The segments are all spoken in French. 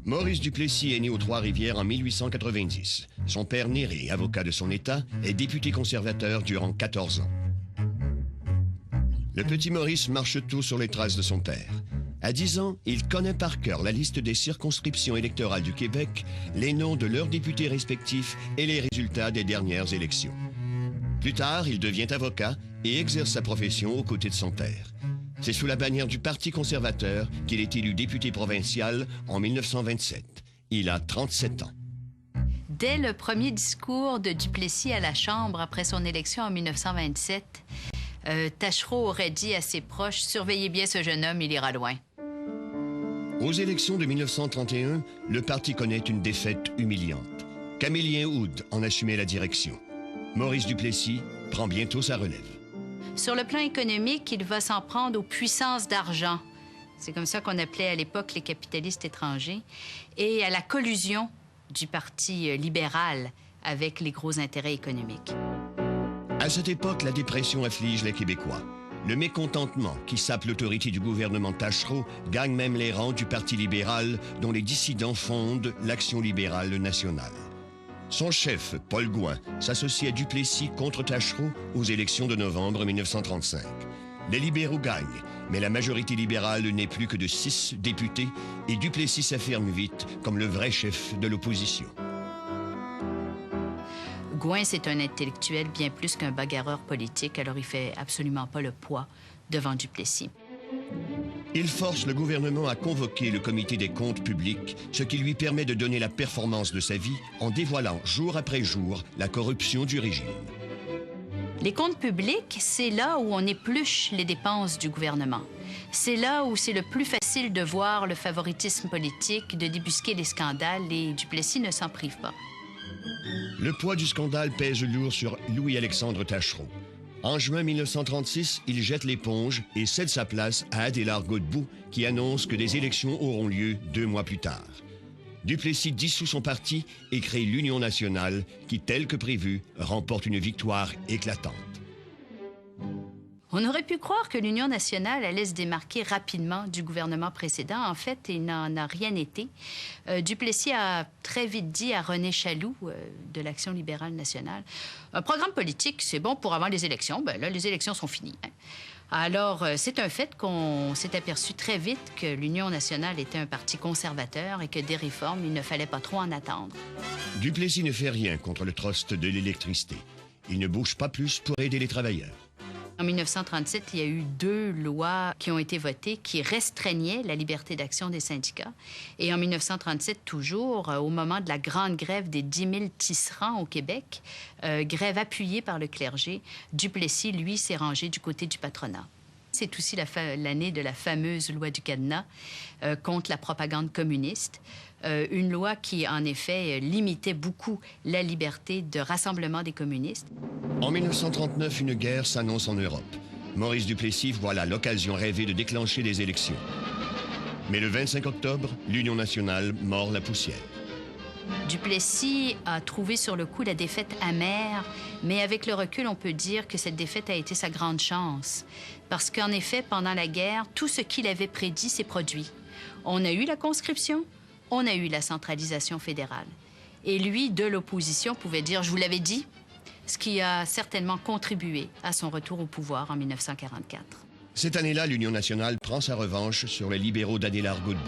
Maurice Duplessis est né aux Trois-Rivières en 1890. Son père Néré, avocat de son État, est député conservateur durant 14 ans. Le petit Maurice marche tout sur les traces de son père. À 10 ans, il connaît par cœur la liste des circonscriptions électorales du Québec, les noms de leurs députés respectifs et les résultats des dernières élections. Plus tard, il devient avocat et exerce sa profession aux côtés de son père. C'est sous la bannière du Parti conservateur qu'il est élu député provincial en 1927. Il a 37 ans. Dès le premier discours de Duplessis à la Chambre après son élection en 1927, Taschereau aurait dit à ses proches « Surveillez bien ce jeune homme, il ira loin ». Aux élections de 1931, le parti connaît une défaite humiliante. Camillien Oud en assumait la direction. Maurice Duplessis prend bientôt sa relève. Sur le plan économique, il va s'en prendre aux puissances d'argent. C'est comme ça qu'on appelait à l'époque les capitalistes étrangers. Et à la collusion du Parti libéral avec les gros intérêts économiques. À cette époque, la dépression afflige les Québécois. Le mécontentement qui sape l'autorité du gouvernement Taschereau gagne même les rangs du Parti libéral, dont les dissidents fondent l'Action libérale nationale. Son chef, Paul Gouin, s'associe à Duplessis contre Taschereau aux élections de novembre 1935. Les libéraux gagnent, mais la majorité libérale n'est plus que de 6 députés et Duplessis s'affirme vite comme le vrai chef de l'opposition. Gouin, c'est un intellectuel bien plus qu'un bagarreur politique, alors il fait absolument pas le poids devant Duplessis. Il force le gouvernement à convoquer le comité des comptes publics, ce qui lui permet de donner la performance de sa vie en dévoilant jour après jour la corruption du régime. Les comptes publics, c'est là où on épluche les dépenses du gouvernement. C'est là où c'est le plus facile de voir le favoritisme politique, de débusquer les scandales, et Duplessis ne s'en prive pas. Le poids du scandale pèse lourd sur Louis-Alexandre Taschereau. En juin 1936, il jette l'éponge et cède sa place à Adélard Godbout, qui annonce que des élections auront lieu 2 mois plus tard. Duplessis dissout son parti et crée l'Union nationale, qui, tel que prévu, remporte une victoire éclatante. On aurait pu croire que l'Union nationale allait se démarquer rapidement du gouvernement précédent. En fait, il n'en a rien été. Duplessis a très vite dit à René Chaloux, de l'Action libérale nationale, « Un programme politique, c'est bon pour avant les élections. Ben là, les élections sont finies. Hein. » Alors, c'est un fait qu'on s'est aperçu très vite que l'Union nationale était un parti conservateur et que des réformes, il ne fallait pas trop en attendre. Duplessis ne fait rien contre le trust de l'électricité. Il ne bouge pas plus pour aider les travailleurs. En 1937, il y a eu 2 lois qui ont été votées qui restreignaient la liberté d'action des syndicats. Et en 1937, toujours, au moment de la grande grève des 10 000 tisserands au Québec, grève appuyée par le clergé, Duplessis, lui, s'est rangé du côté du patronat. C'est aussi l'année de la fameuse loi du cadenas contre la propagande communiste. Une loi qui, en effet, limitait beaucoup la liberté de rassemblement des communistes. En 1939, une guerre s'annonce en Europe. Maurice Duplessis voit là l'occasion rêvée de déclencher des élections. Mais le 25 octobre, l'Union nationale mord la poussière. Duplessis a trouvé sur le coup la défaite amère, mais avec le recul, on peut dire que cette défaite a été sa grande chance. Parce qu'en effet, pendant la guerre, tout ce qu'il avait prédit s'est produit. On a eu la conscription, on a eu la centralisation fédérale. Et lui, de l'opposition, pouvait dire « je vous l'avais dit », ce qui a certainement contribué à son retour au pouvoir en 1944. Cette année-là, l'Union nationale prend sa revanche sur les libéraux d'Adélard Godbout.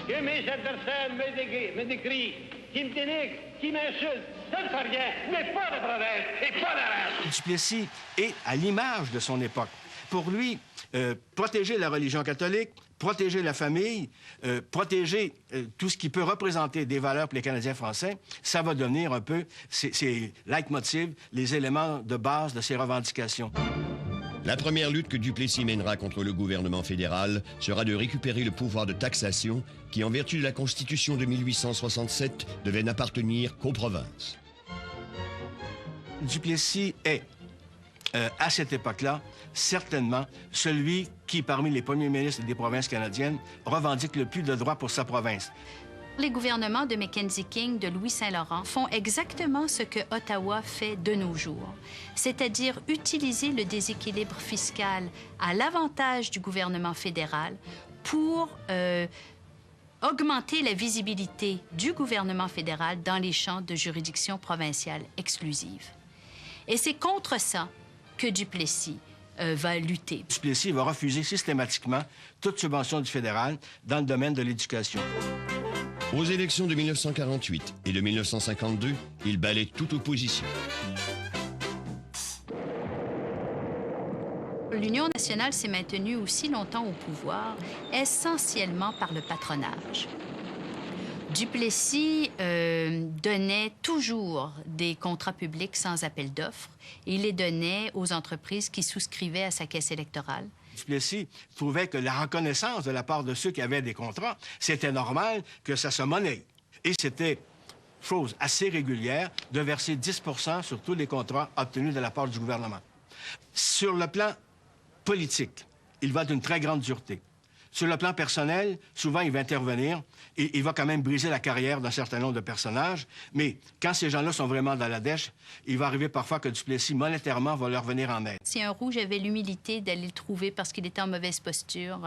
Que mes adversaires me décrient, qui me dénigrent, qui m'insultent, ça ne fait rien, mais pas de province et pas d'arrêt. Duplessis est à l'image de son époque. Pour lui, protéger la religion catholique, protéger la famille, protéger tout ce qui peut représenter des valeurs pour les Canadiens français, ça va devenir un peu ses leitmotivs, les éléments de base de ses revendications. La première lutte que Duplessis mènera contre le gouvernement fédéral sera de récupérer le pouvoir de taxation qui, en vertu de la Constitution de 1867, devait n'appartenir qu'aux provinces. Duplessis est, à cette époque-là, certainement celui qui, parmi les premiers ministres des provinces canadiennes, revendique le plus de droits pour sa province. Les gouvernements de Mackenzie King, de Louis Saint-Laurent, font exactement ce que Ottawa fait de nos jours, c'est-à-dire utiliser le déséquilibre fiscal à l'avantage du gouvernement fédéral pour augmenter la visibilité du gouvernement fédéral dans les champs de juridiction provinciale exclusive. Et c'est contre ça que Duplessis va lutter. Duplessis va refuser systématiquement toute subvention du fédéral dans le domaine de l'éducation. Aux élections de 1948 et de 1952, il balaie toute opposition. L'Union nationale s'est maintenue aussi longtemps au pouvoir, essentiellement par le patronage. Duplessis donnait toujours des contrats publics sans appel d'offres et il les donnait aux entreprises qui souscrivaient à sa caisse électorale. Duplessis trouvait que la reconnaissance de la part de ceux qui avaient des contrats, c'était normal que ça se monnaie. Et c'était chose assez régulière de verser 10 % sur tous les contrats obtenus de la part du gouvernement. Sur le plan politique, il va d'une très grande dureté. Sur le plan personnel, souvent, il va intervenir et il va quand même briser la carrière d'un certain nombre de personnages. Mais quand ces gens-là sont vraiment dans la dèche, il va arriver parfois que Duplessis, monétairement, va leur venir en aide. Si un rouge avait l'humilité d'aller le trouver parce qu'il était en mauvaise posture,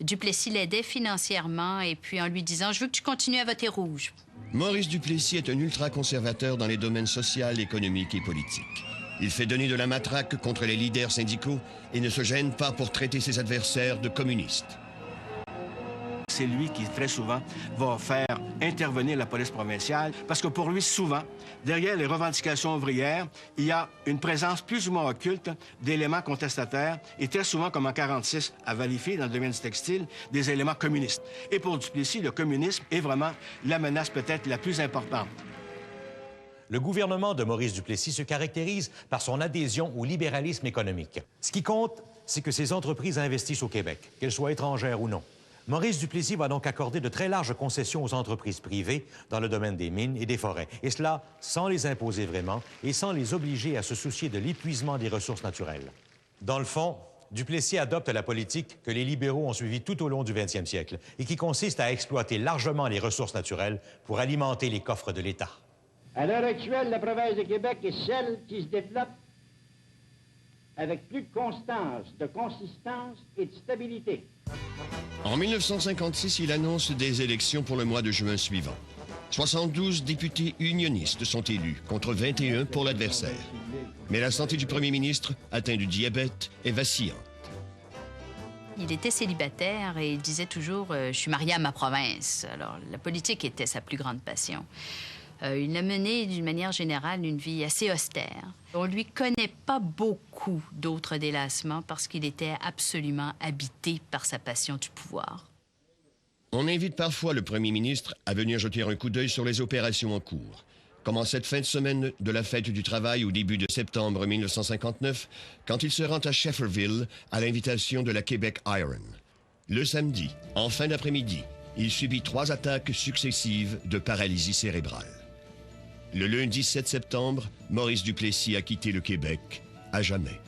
Duplessis l'aidait financièrement et puis en lui disant « Je veux que tu continues à voter rouge ». Maurice Duplessis est un ultra-conservateur dans les domaines social, économique et politique. Il fait donner de la matraque contre les leaders syndicaux et ne se gêne pas pour traiter ses adversaires de communistes. C'est lui qui, très souvent, va faire intervenir la police provinciale parce que pour lui, souvent, derrière les revendications ouvrières, il y a une présence plus ou moins occulte d'éléments contestataires et très souvent, comme en 1946, à Valleyfield, dans le domaine du textile, des éléments communistes. Et pour Duplessis, le communisme est vraiment la menace peut-être la plus importante. Le gouvernement de Maurice Duplessis se caractérise par son adhésion au libéralisme économique. Ce qui compte, c'est que ces entreprises investissent au Québec, qu'elles soient étrangères ou non. Maurice Duplessis va donc accorder de très larges concessions aux entreprises privées dans le domaine des mines et des forêts, et cela sans les imposer vraiment et sans les obliger à se soucier de l'épuisement des ressources naturelles. Dans le fond, Duplessis adopte la politique que les libéraux ont suivie tout au long du 20e siècle et qui consiste à exploiter largement les ressources naturelles pour alimenter les coffres de l'État. À l'heure actuelle, la province de Québec est celle qui se développe avec plus de constance, de consistance et de stabilité. En 1956, il annonce des élections pour le mois de juin suivant. 72 députés unionistes sont élus, contre 21 pour l'adversaire. Mais la santé du premier ministre, atteint du diabète, est vacillante. Il était célibataire et il disait toujours « Je suis marié à ma province ». Alors, la politique était sa plus grande passion. Il a mené, d'une manière générale, une vie assez austère. On ne lui connaît pas beaucoup d'autres délassements parce qu'il était absolument habité par sa passion du pouvoir. On invite parfois le premier ministre à venir jeter un coup d'œil sur les opérations en cours, comme en cette fin de semaine de la fête du travail au début de septembre 1959, quand il se rend à Shefferville à l'invitation de la Québec Iron. Le samedi, en fin d'après-midi, il subit 3 attaques successives de paralysie cérébrale. Le lundi 7 septembre, Maurice Duplessis a quitté le Québec à jamais.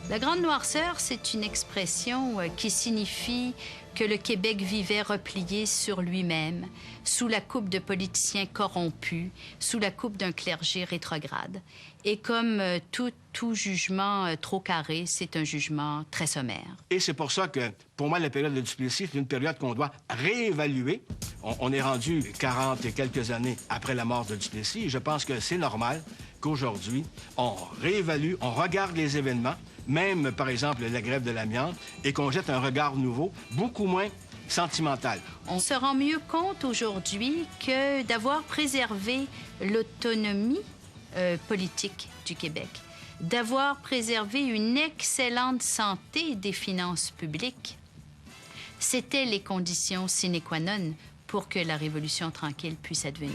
La Grande Noirceur, c'est une expression qui signifie que le Québec vivait replié sur lui-même, sous la coupe de politiciens corrompus, sous la coupe d'un clergé rétrograde. Et comme tout jugement trop carré, c'est un jugement très sommaire. Et c'est pour ça que, pour moi, la période de Duplessis, c'est une période qu'on doit réévaluer. On est rendu 40 et quelques années après la mort de Duplessis, et je pense que c'est normal qu'aujourd'hui, on réévalue, on regarde les événements, même, par exemple, la grève de l'amiante, et qu'on jette un regard nouveau, beaucoup moins sentimental. On se rend mieux compte aujourd'hui que d'avoir préservé l'autonomie politique du Québec, d'avoir préservé une excellente santé des finances publiques, c'était les conditions sine qua non pour que la Révolution tranquille puisse advenir.